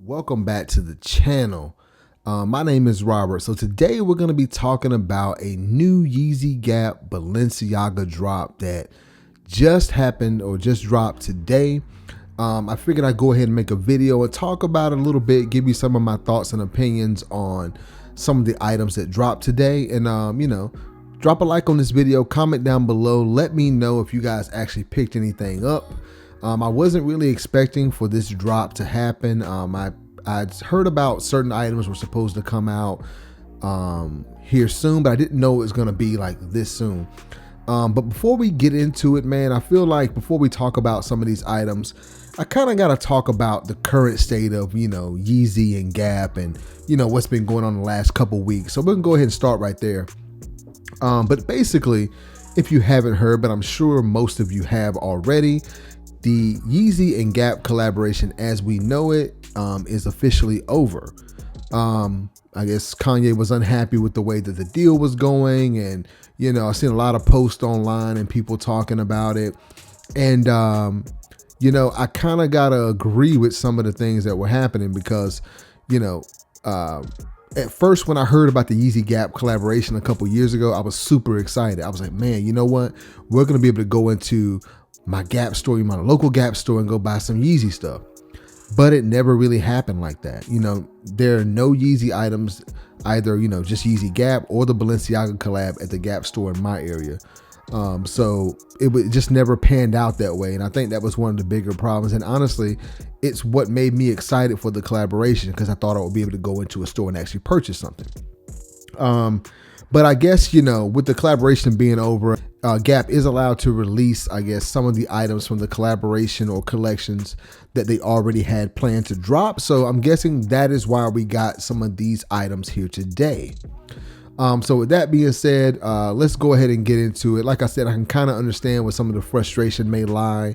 Welcome back to the channel. My name is Robert. So today we're going to be talking about a new Yeezy Gap Balenciaga drop that just happened or just dropped today. I figured I'd go ahead and make a video and talk about it a little bit, give you some of my thoughts and opinions on some of the items that dropped today. And, drop a like on this video, comment down below. Let me know if you guys actually picked anything up. I wasn't really expecting for this drop to happen. I'd heard about certain items were supposed to come out here soon, but I didn't know it was going to be like this soon. But before we get into it, man, I feel like before we talk about some of these items, I kind of got to talk about the current state of, Yeezy and Gap and, what's been going on the last couple weeks. So we're going to go ahead and start right there. But basically, if you haven't heard, but I'm sure most of you have already, the Yeezy and Gap collaboration as we know it is officially over. I guess Kanye was unhappy with the way that the deal was going, and I've seen a lot of posts online and people talking about it, and I kind of gotta agree with some of the things that were happening because at first when I heard about the Yeezy Gap collaboration a couple years ago, I was super excited. I was like, man, you know what, we're gonna be able to go into my Gap store, my local Gap store, and go buy some Yeezy stuff. But it never really happened like that. There are no Yeezy items, either, just Yeezy Gap or the Balenciaga collab at the Gap store in my area. So it just never panned out that way. And I think that was one of the bigger problems. And honestly, it's what made me excited for the collaboration because I thought I would be able to go into a store and actually purchase something. But I guess, with the collaboration being over, Gap is allowed to release, I guess, some of the items from the collaboration or collections that they already had planned to drop. So I'm guessing that is why we got some of these items here today. So with that being said, let's go ahead and get into it. Like I said, I can kind of understand where some of the frustration may lie,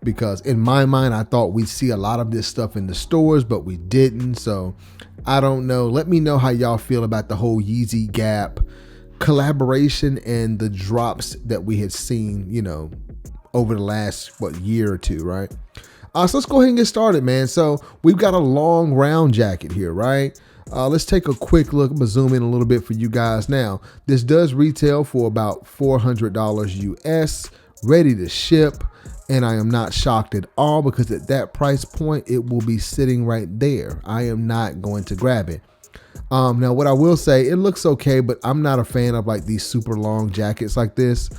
because in my mind, I thought we'd see a lot of this stuff in the stores, but we didn't. So I don't know. Let me know how y'all feel about the whole Yeezy Gap collaboration and the drops that we had seen, over the last, year or two, right? So let's go ahead and get started, man. So we've got a long round jacket here, right? Let's take a quick look. I'm gonna zoom in a little bit for you guys. Now, this does retail for about $400 US, ready to ship. And I am not shocked at all because at that price point, it will be sitting right there. I am not going to grab it. Now, what I will say, it looks okay, but I'm not a fan of like these super long jackets like this,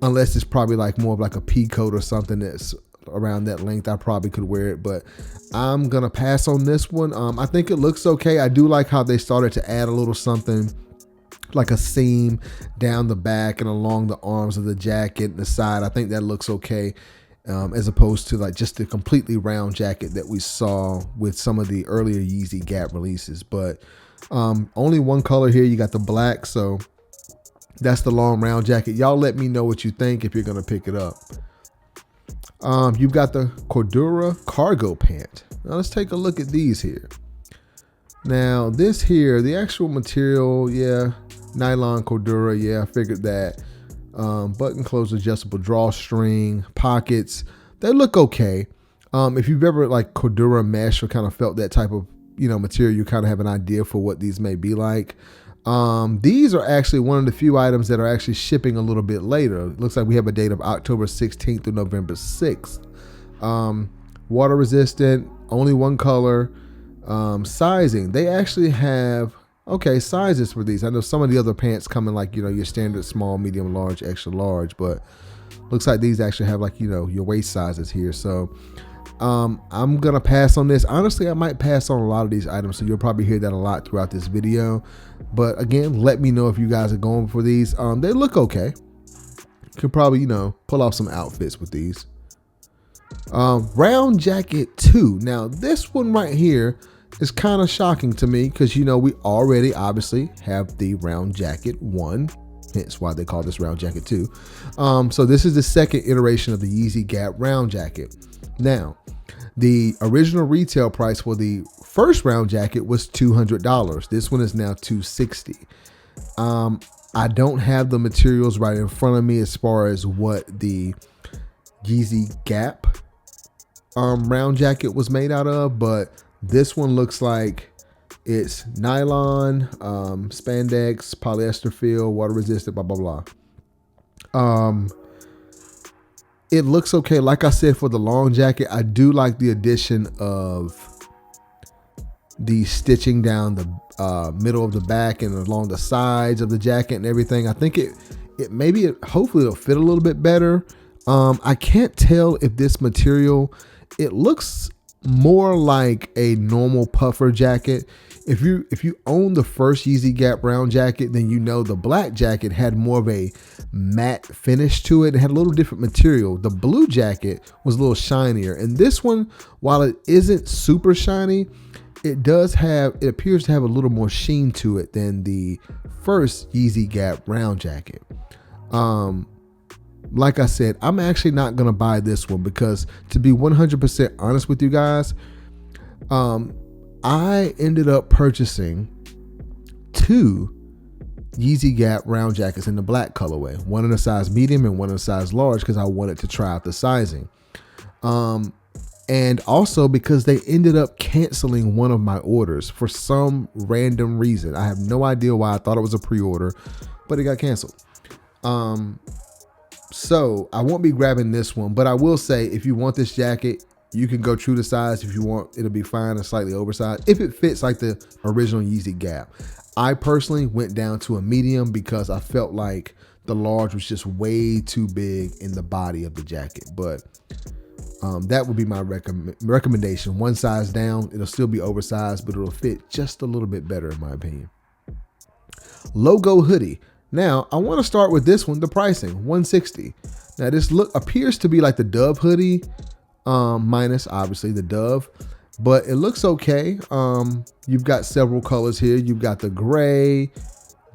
unless it's probably like more of like a pea coat or something that's around that length. I probably could wear it, but I'm going to pass on this one. I think it looks okay. I do like how they started to add a little something like a seam down the back and along the arms of the jacket, the side. I think that looks okay. As opposed to like just the completely round jacket that we saw with some of the earlier Yeezy Gap releases. But only one color here. You got the black, so that's the long round jacket. Y'all let me know what you think if you're gonna pick it up. You've got the Cordura cargo pant. Now let's take a look at these here. Now this here, the actual material, yeah, nylon Cordura, yeah, I figured that. Button close adjustable drawstring, pockets, they look okay. If you've ever like Cordura mesh or kind of felt that type of material, you kind of have an idea for what these may be like. These are actually one of the few items that are actually shipping a little bit later. It looks like we have a date of October 16th through November 6th. Water resistant, only one color. Sizing, they actually have sizes for these. I know some of the other pants come in like, your standard small, medium, large, extra large, but looks like these actually have like, your waist sizes here. So I'm going to pass on this. Honestly, I might pass on a lot of these items. So you'll probably hear that a lot throughout this video. But again, let me know if you guys are going for these. They look okay. Could probably, pull off some outfits with these. Round jacket 2. Now this one right here is kind of shocking to me because, we already obviously have the round jacket 1, hence why they call this round jacket 2. So this is the second iteration of the Yeezy Gap round jacket. Now, the original retail price for the first round jacket was $200. This one is now $260. I don't have the materials right in front of me as far as what the Yeezy Gap round jacket was made out of, but This one looks like it's nylon, spandex, polyester feel, water resistant, blah, blah, blah. It looks okay. Like I said, for the long jacket, I do like the addition of the stitching down the middle of the back and along the sides of the jacket and everything. I think hopefully it'll fit a little bit better. I can't tell if this material, it looks more like a normal puffer jacket. If you own the first Yeezy Gap brown jacket, then you know the black jacket had more of a matte finish to it. It had a little different material. The blue jacket was a little shinier. And this one, while it isn't super shiny, it appears to have a little more sheen to it than the first Yeezy Gap brown jacket. Like I said, I'm actually not going to buy this one because, to be 100% honest with you guys, I ended up purchasing 2 Yeezy Gap round jackets in the black colorway, one in a size medium and one in a size large, because I wanted to try out the sizing. And also because they ended up canceling one of my orders for some random reason. I have no idea why. I thought it was a pre-order, but it got canceled. So I won't be grabbing this one, but I will say, if you want this jacket, you can go true to size. If you want, it'll be fine and slightly oversized if it fits like the original Yeezy Gap. I personally went down to a medium because I felt like the large was just way too big in the body of the jacket. But that would be my recommendation. One size down, it'll still be oversized, but it'll fit just a little bit better in my opinion. Logo hoodie. Now, I want to start with this one, the pricing, $160. Now, this appears to be like the Dove hoodie, minus obviously the Dove, but it looks okay. You've got several colors here. You've got the gray,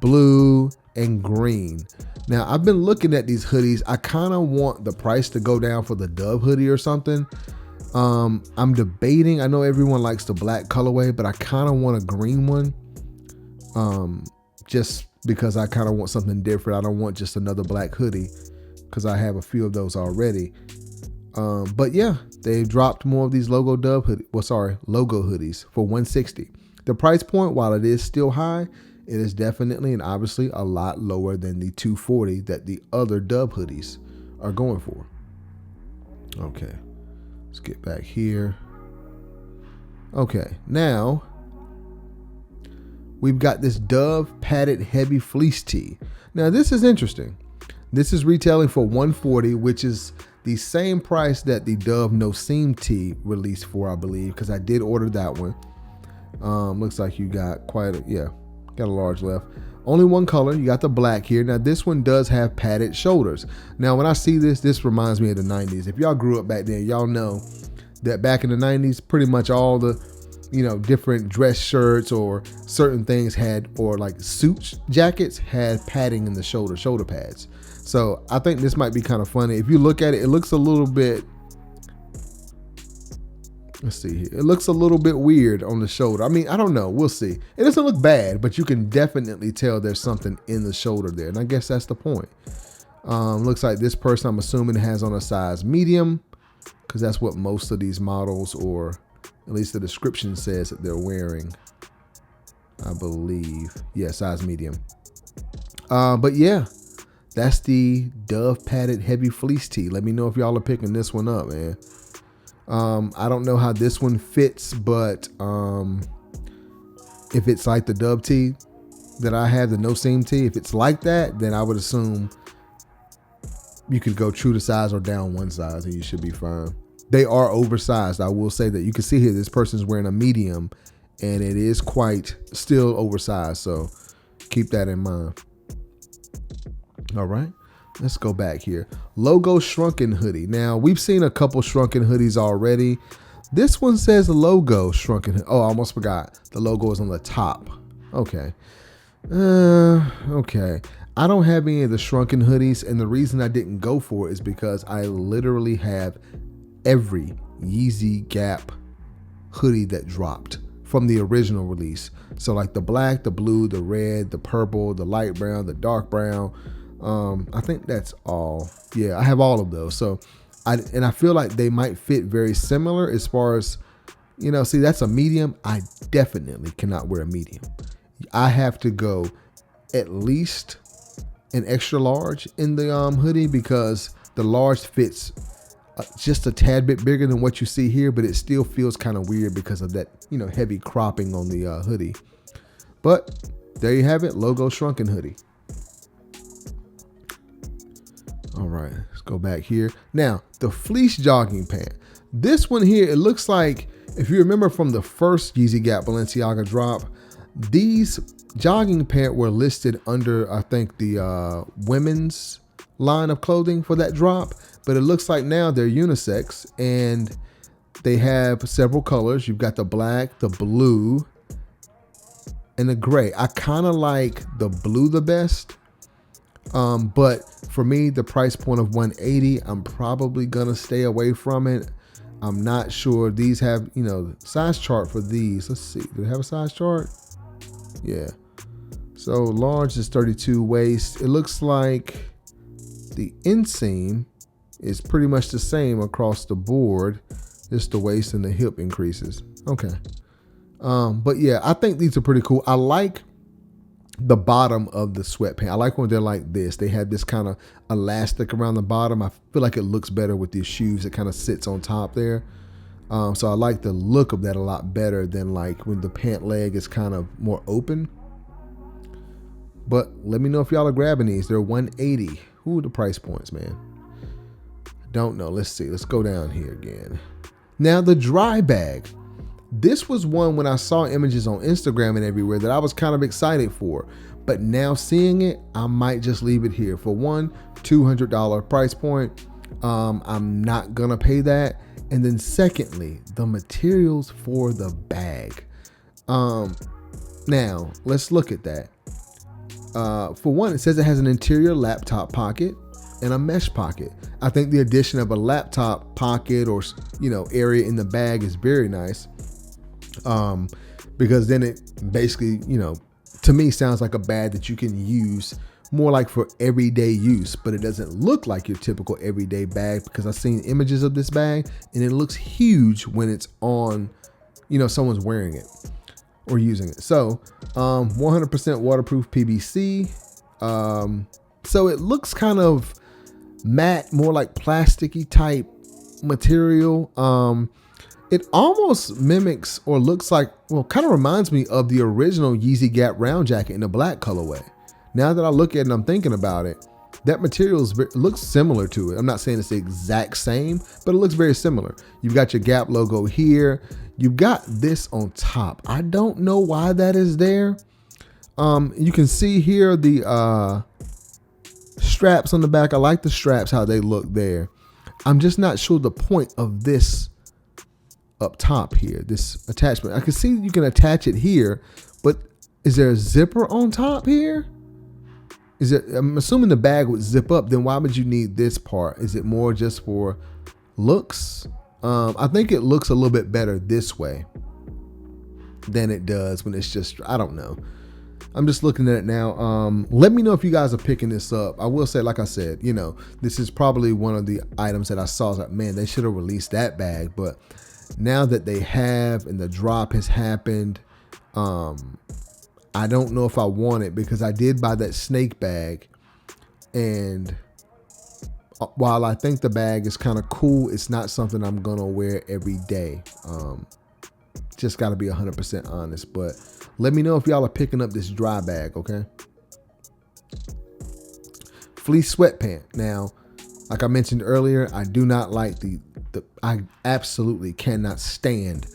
blue, and green. Now, I've been looking at these hoodies. I kind of want the price to go down for the Dove hoodie or something. I'm debating. I know everyone likes the black colorway, but I kind of want a green one. Just because I kind of want something different. I don't want just another black hoodie because I have a few of those already. But yeah, they've dropped more of these logo hoodies for $160. The price point, while it is still high, it is definitely and obviously a lot lower than the $240 that the other Dove hoodies are going for. Okay, let's get back here. Okay, now we've got this Dove padded heavy fleece tee. Now this is interesting. This is retailing for $140, which is the same price that the Dove no seam tee released for, I believe, because I did order that one. Looks like you got got a large left. Only one color. You got the black here. Now this one does have padded shoulders. Now when I see this reminds me of the 90s. If y'all grew up back then, y'all know that back in the 90s, pretty much all the different dress shirts or certain things had, or like suit jackets had padding in the shoulder pads. So I think this might be kind of funny. If you look at it, it looks a little bit, let's see here. It looks a little bit weird on the shoulder. I mean, I don't know. We'll see. It doesn't look bad, but you can definitely tell there's something in the shoulder there. And I guess that's the point. Looks like this person, I'm assuming, has on a size medium, because that's what most of these models, or at least the description says that they're wearing, I believe. Yeah, size medium. But yeah, that's the Dove padded heavy fleece tee. Let me know if y'all are picking this one up, man. I don't know how this one fits, but if it's like the Dove tee that I have, the no seam tee, if it's like that, then I would assume you could go true to size or down one size and you should be fine. They are oversized. I will say that. You can see here, this person's wearing a medium and it is quite still oversized. So keep that in mind. All right, let's go back here. Logo shrunken hoodie. Now we've seen a couple shrunken hoodies already. This one says logo shrunken. Oh, I almost forgot. The logo is on the top. Okay. Okay. I don't have any of the shrunken hoodies, and the reason I didn't go for it is because I literally have every Yeezy Gap hoodie that dropped from the original release. So like the black, the blue, the red, the purple, the light brown, the dark brown. I think that's all. Yeah, I have all of those. So I feel like they might fit very similar as far as You know, see, that's a medium. I definitely cannot wear a medium. I have to go at least an extra large in the hoodie, because the large fits just a tad bit bigger than what you see here, but it still feels kind of weird because of that, you know, heavy cropping on the hoodie. But there you have it, logo shrunken hoodie. All right, let's go back here. Now, the fleece jogging pant. This one here, it looks like, if you remember from the first Yeezy Gap Balenciaga drop, these jogging pants were listed under, I think, the women's line of clothing for that drop. But it looks like now they're unisex, and they have several colors. You've got the black, the blue, and the gray. I kind of like the blue the best. But for me, the price point of $180, I'm probably gonna stay away from it. I'm not sure. These have, you know, size chart for these. Let's see. Do they have a size chart? Yeah. So large is 32 waist. It looks like the inseam is pretty much the same across the board. Just the waist and the hip increases. Okay. But yeah, I think these are pretty cool. I like the bottom of the sweatpants. I like when they're like this. They have this kind of elastic around the bottom. I feel like it looks better with these shoes. It kind of sits on top there. So I like the look of that a lot better than like when the pant leg is kind of more open. But let me know if y'all are grabbing these. They're $180. Who are the price points, man? Don't know. Let's see. Let's go down here again. Now the dry bag. This was one when I saw images on Instagram and everywhere that I was kind of excited for. But now seeing it, I might just leave it here. For one, $200 price point. I'm not going to pay that. And then secondly, the materials for the bag. Now, let's look at that. For one, it says it has an interior laptop pocket and a mesh pocket. I think the addition of a laptop pocket or, you know, area in the bag is very nice. Because then it basically, you know, to me sounds like a bag that you can use more like for everyday use, but it doesn't look like your typical everyday bag, because I've seen images of this bag and it looks huge when it's on, you know, someone's wearing it or using it. So 100% waterproof PVC. So it looks kind of matte, more like plasticky type material. It almost mimics or looks like, well, kind of reminds me of the original Yeezy Gap round jacket in the black colorway. Now that I look at it and I'm thinking about it, that material looks similar to it. I'm not saying it's the exact same, but it looks very similar. You've got your Gap logo here. You've got this on top. I don't know why that is there. You can see here the straps on the back. I like the straps, how they look there. I'm just not sure the point of this up top here, this attachment. I can see you can attach it here, but is there a zipper on top here? Is it? I'm assuming the bag would zip up. Then why would you need this part? Is it more just for looks? I think it looks a little bit better this way than it does when it's just, I don't know. I'm just looking at it now. Let me know if you guys are picking this up. I will say, like I said, you know, this is probably one of the items that I saw. I was like, man, they should have released that bag. But now that they have and the drop has happened, I don't know if I want it, because I did buy that snake bag, and while I think the bag is kind of cool, it's not something I'm gonna wear every day. Just got to be 100% honest. But let me know if y'all are picking up this dry bag, okay? Fleece sweatpant. Now, like I mentioned earlier, I do not like I absolutely cannot stand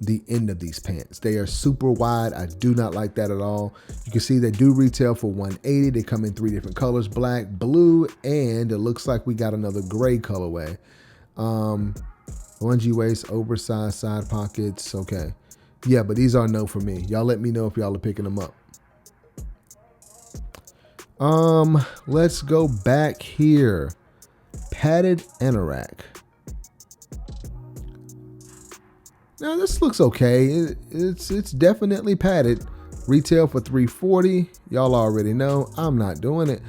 the end of these pants. They are super wide. I do not like that at all. You can see they do retail for $180. They come in 3 different colors: black, blue, and it looks like we got another gray colorway. Lungy waist, oversized side pockets. Okay. Yeah, but these are no for me. Y'all let me know if y'all are picking them up. Let's go back here. Padded anorak. Now this looks okay. It's definitely padded. Retail for $340. Y'all already know I'm not doing it.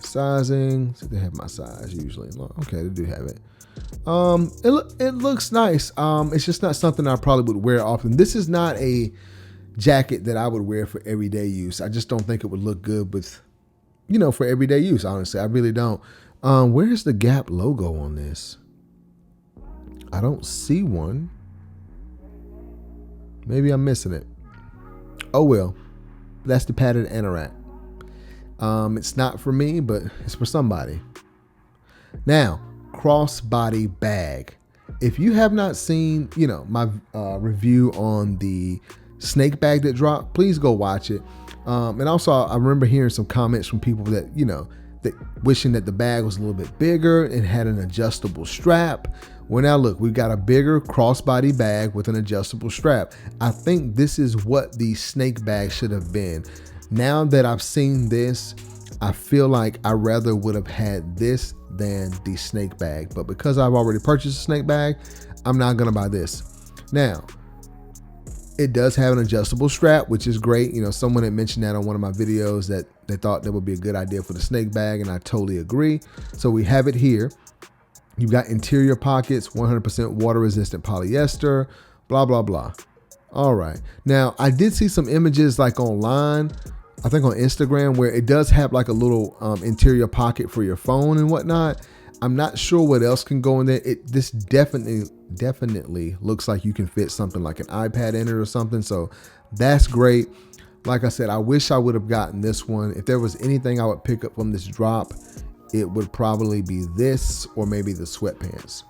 Sizing. So they have my size usually. Okay, they do have it. It looks nice. It's just not something I probably would wear often. This is not a jacket that I would wear for everyday use. I just don't think it would look good with, for everyday use. Honestly, I really don't. Where's the Gap logo on this? I don't see one. Maybe I'm missing it. Oh well, that's the padded anorak. It's not for me, but it's for somebody. Now, crossbody bag. If you have not seen, my review on the snake bag that dropped, please go watch it. And also, I remember hearing some comments from people that, that wishing that the bag was a little bit bigger and had an adjustable strap. Well, now look, we've got a bigger crossbody bag with an adjustable strap. I think this is what the snake bag should have been. Now that I've seen this, I feel like I rather would have had this than the snake bag. But because I've already purchased a snake bag, I'm not going to buy this. Now, it does have an adjustable strap, which is great. Someone had mentioned that on one of my videos that they thought that would be a good idea for the snake bag, and I totally agree. So we have it here. You've got interior pockets, 100% water resistant polyester, blah, blah, blah. All right. Now, I did see some images like online, I think on Instagram, where it does have like a little interior pocket for your phone and whatnot. I'm not sure what else can go in there. This definitely looks like you can fit something like an iPad in it or something. So that's great. Like I said, I wish I would have gotten this one. If there was anything I would pick up from this drop, it would probably be this or maybe the sweatpants.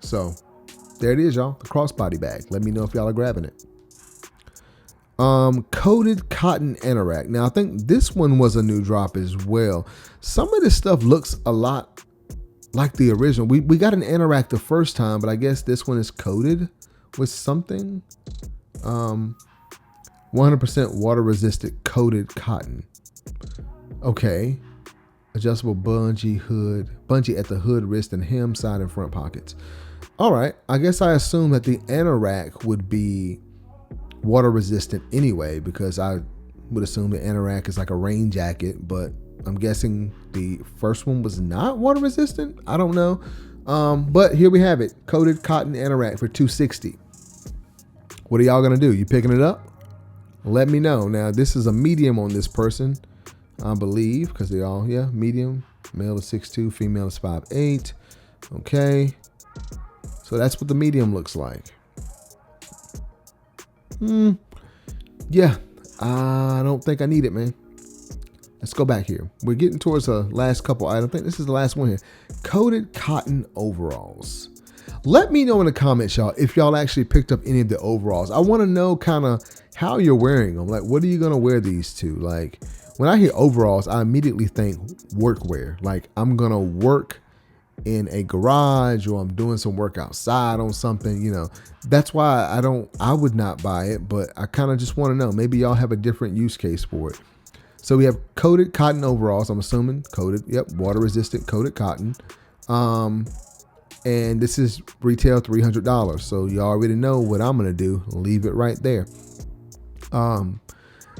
So there it is, y'all. The crossbody bag. Let me know if y'all are grabbing it. Coated cotton anorak. Now I think this one was a new drop as well. Some of this stuff looks a lot like the original. We got an anorak the first time, but I guess this one is coated with something. 100% water resistant coated cotton. Okay. Adjustable bungee at the hood, wrist, and hem, side and front pockets. All right. I guess I assume that the anorak would be water resistant anyway, because I would assume the anorak is like a rain jacket, but I'm guessing the first one was not water resistant. I don't know. But here we have it. Coated cotton anorak for $260. What are y'all going to do? You picking it up? Let me know. Now, this is a medium on this person, I believe, because they all, medium. Male is 6'2", female is 5'8". Okay. So that's what the medium looks like. Yeah, I don't think I need it, man. Let's go back here. We're getting towards the last couple items. I think this is the last one here. Coated cotton overalls. Let me know in the comments, y'all, if y'all actually picked up any of the overalls. I want to know kind of how you're wearing them. Like, what are you going to wear these to? Like, when I hear overalls, I immediately think workwear. Like, I'm going to work in a garage, or I'm doing some work outside on something, that's why I would not buy it, but I kind of just want to know, maybe y'all have a different use case for it. So we have coated cotton overalls. I'm assuming coated. Yep. Water resistant coated cotton. And this is retail $300. So you already know what I'm going to do. Leave it right there.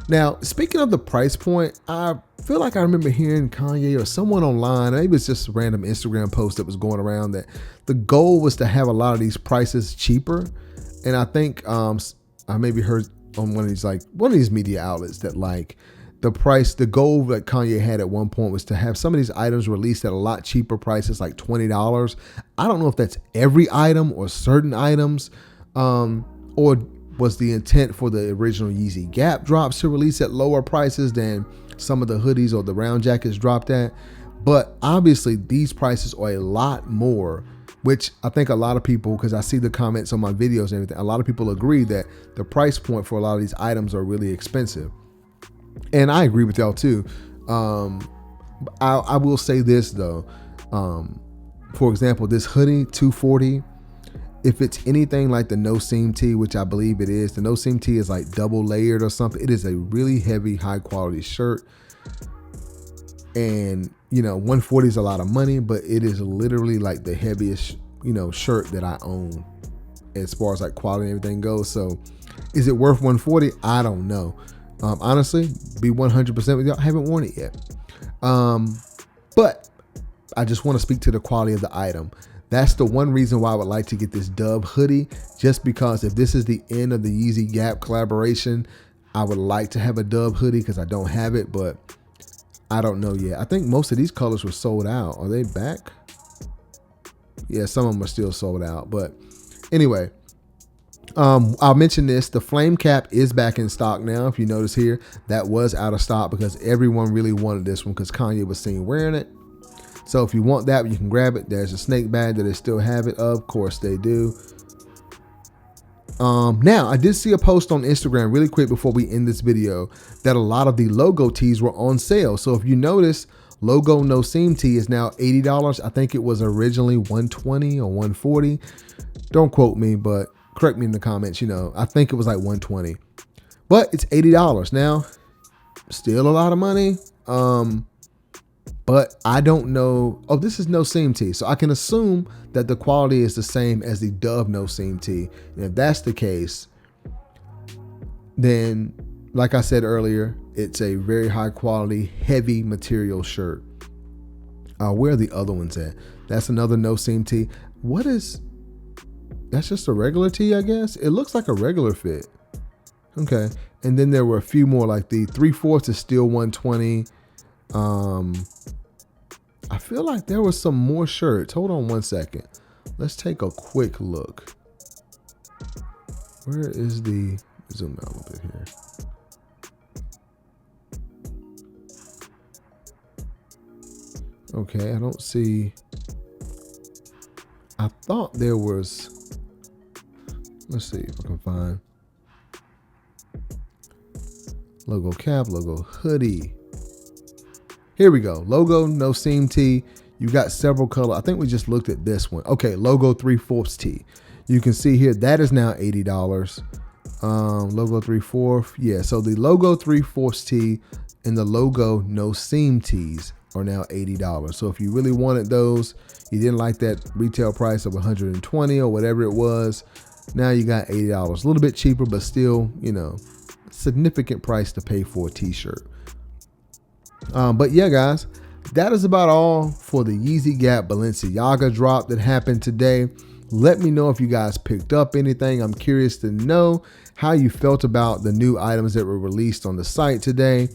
Now, speaking of the price point, I feel like I remember hearing Kanye or someone online, maybe it's just a random Instagram post that was going around, that the goal was to have a lot of these prices cheaper. And I think I maybe heard on one of these media outlets that like the goal that Kanye had at one point was to have some of these items released at a lot cheaper prices, like $20. I don't know if that's every item or certain items, or was the intent for the original Yeezy Gap drops to release at lower prices than some of the hoodies or the round jackets dropped at. But obviously these prices are a lot more, which I think a lot of people, because I see the comments on my videos and everything, a lot of people agree that the price point for a lot of these items are really expensive. And I agree with y'all too. I will say this though. For example, this hoodie, $240. If it's anything like the no seam tee, which I believe it is, the no seam tee is like double layered or something. It is a really heavy, high quality shirt. And, $140 is a lot of money, but it is literally like the heaviest, shirt that I own as far as like quality and everything goes. So is it worth $140? I don't know. Honestly, be 100% with y'all, I haven't worn it yet. But I just want to speak to the quality of the item. That's the one reason why I would like to get this Dove hoodie, just because if this is the end of the Yeezy Gap collaboration, I would like to have a Dove hoodie because I don't have it, but I don't know yet. I think most of these colors were sold out. Are they back? Yeah, some of them are still sold out. But anyway, I'll mention this. The flame cap is back in stock now. If you notice here, that was out of stock because everyone really wanted this one because Kanye was seen wearing it. So if you want that, you can grab it. There's a snake bag that they still have it. Of course they do. Now, I did see a post on Instagram really quick before we end this video that a lot of the logo tees were on sale. So if you notice, logo no seam tee is now $80. I think it was originally $120 or $140. Don't quote me, but correct me in the comments. You know, I think it was like $120, but it's $80 now. Still a lot of money. But I don't know. Oh, this is no seam tee. So I can assume that the quality is the same as the Dove no seam tee. And if that's the case, then like I said earlier, it's a very high quality, heavy material shirt. Where are the other ones at? That's another no seam tee. What is, that's just a regular tee, I guess. It looks like a regular fit. Okay. And then there were a few more, like the 3/4 is still $120. I feel like there was some more shirts. Hold on one second. Let's take a quick look. Where is the, zoom out a little bit here. Okay, I don't see. I thought there was, let's see if I can find. Logo cap, logo hoodie. Here we go. Logo no seam tee. You got several colors. I think we just looked at this one. Okay, logo 3/4 tee. You can see here that is now $80. Logo 3/4. Yeah, so the logo 3/4 tee and the logo no seam tees are now $80. So if you really wanted those, you didn't like that retail price of $120 or whatever it was, now you got $80. A little bit cheaper, but still, you know, significant price to pay for a t-shirt. But yeah, guys, that is about all for the Yeezy Gap Balenciaga drop that happened today. Let me know if you guys picked up anything. I'm curious to know how you felt about the new items that were released on the site today.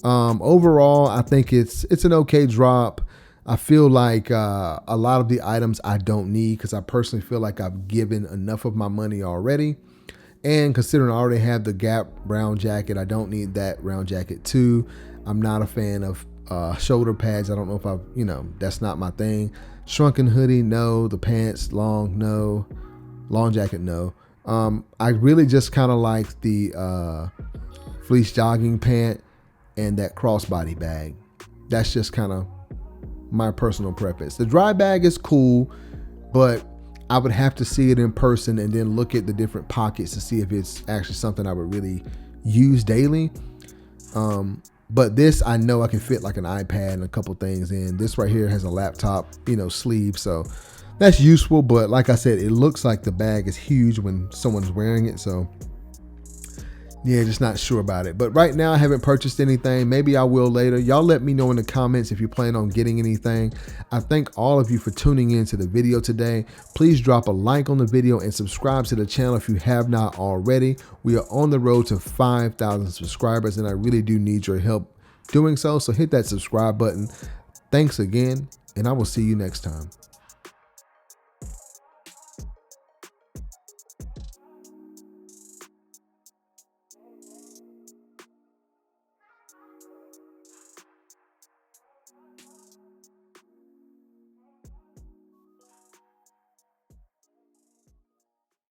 Overall, I think it's an okay drop. I feel like a lot of the items I don't need because I personally feel like I've given enough of my money already. And considering I already have the Gap round jacket, I don't need that round jacket too. I'm not a fan of shoulder pads. I don't know if I've, you know, that's not my thing. Shrunken hoodie, no. The pants, long, no. Long jacket, no. I really just kind of like the fleece jogging pant and that crossbody bag. That's just kind of my personal preference. The dry bag is cool, but I would have to see it in person and then look at the different pockets to see if it's actually something I would really use daily. But this, I know I can fit like an iPad and a couple things in. This right here has a laptop, you know, sleeve. So that's useful. But like I said, it looks like the bag is huge when someone's wearing it. So yeah, just not sure about it. But right now I haven't purchased anything. Maybe I will later. Y'all let me know in the comments if you plan on getting anything. I thank all of you for tuning in to the video today. Please drop a like on the video and subscribe to the channel if you have not already. We are on the road to 5,000 subscribers and I really do need your help doing so. So hit that subscribe button. Thanks again, and I will see you next time.